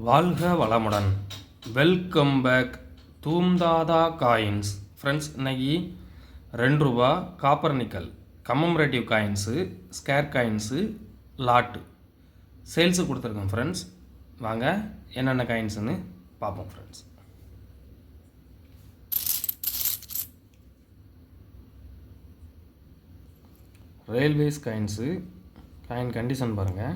வாழ்க வளமுடன். Welcome back தூம்தாதா காயின்ஸ். ஃப்ரெண்ட்ஸ், இன்னைக்கு ₹2 copper nickel commemorative coins, square coins, lot sales கொடுத்துருக்கோம் ஃப்ரெண்ட்ஸ். வாங்க என்னென்ன காயின்ஸுன்னு பார்ப்போம் friends. Railways coins, coin condition பாருங்கள்.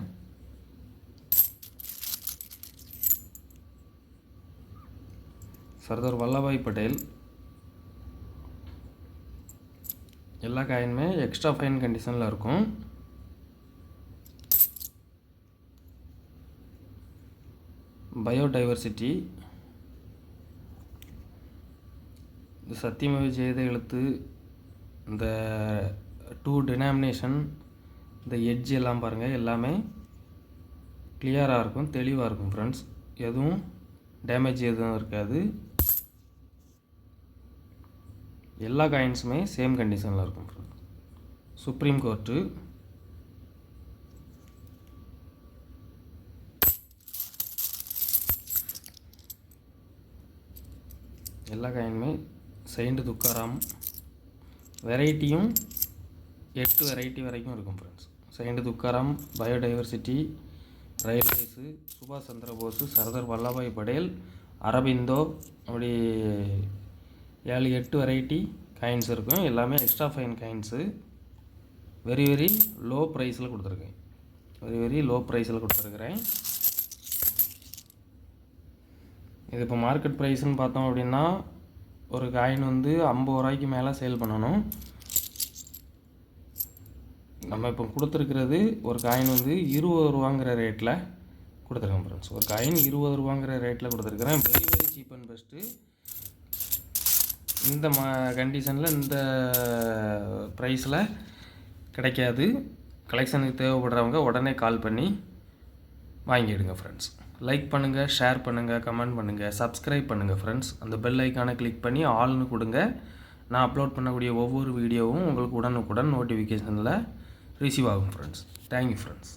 சர்தார் வல்லபாய் பட்டேல். எல்லா காயினுமே எக்ஸ்ட்ரா ஃபைன் கண்டிஷனில் இருக்கும். பயோடைவர்சிட்டி, இந்த சத்தியமேவ ஜெயதே எழுத்து, இந்த 2 டினாமினேஷன், இந்த எட்ஜ் எல்லாம் பாருங்கள், எல்லாமே கிளியராக இருக்கும், தெளிவாக இருக்கும் ஃப்ரெண்ட்ஸ். எதுவும் டேமேஜ் எதுவும் இருக்காது. எல்லா காயின்ஸுமே சேம் கண்டிஷனில் இருக்கும் ஃப்ரெண்ட்ஸ். சுப்ரீம் கோர்ட்டு, எல்லா காயினுமே செயின்ட் துக்காராம். வெரைட்டியும் 8 வெரைட்டி வரைக்கும் இருக்கும் friends. Saint Tukaram, biodiversity, railways, சுபாஷ் சந்திர போஸ், சர்தார் வல்லபாய் படேல், அரபிந்தோ, அப்படி 7-8 வெரைட்டி காயின்ஸ் இருக்கும். எல்லாமே extra fine coins. Very low ப்ரைஸில் கொடுத்துருக்கேன். வெரி லோ ப்ரைஸில் கொடுத்துருக்குறேன். இது இப்போ மார்க்கெட் ப்ரைஸ்ன்னு பார்த்தோம் அப்படின்னா, ஒரு காயின் வந்து ₹50 மேலே சேல் பண்ணணும். நம்ம இப்போ கொடுத்துருக்கிறது ஒரு காயின் வந்து ₹20 ரேட்டில் கொடுத்துருக்கேன் ஃப்ரெண்ட்ஸ். ஒரு காயின் ₹20 ரேட்டில் கொடுத்துருக்குறேன். Very cheap and best. இந்த கண்டிஷனில் இந்த ப்ரைஸில் கிடைக்காது. கலெக்ஷனுக்கு தேவைப்படுறவங்க உடனே கால் பண்ணி வாங்கிடுங்க ஃப்ரெண்ட்ஸ். லைக் பண்ணுங்கள், ஷேர் பண்ணுங்கள், கமெண்ட் பண்ணுங்கள், சப்ஸ்கிரைப் பண்ணுங்கள் ஃப்ரெண்ட்ஸ். அந்த பெல் ஐக்கானை கிளிக் பண்ணி ஆல்னு கொடுங்க. நான் அப்லோட் பண்ணக்கூடிய ஒவ்வொரு வீடியோவும் உங்களுக்கு உடனுக்குடன் நோட்டிஃபிகேஷனில் ரிசீவ் ஆகும் ஃப்ரெண்ட்ஸ். Thank you friends.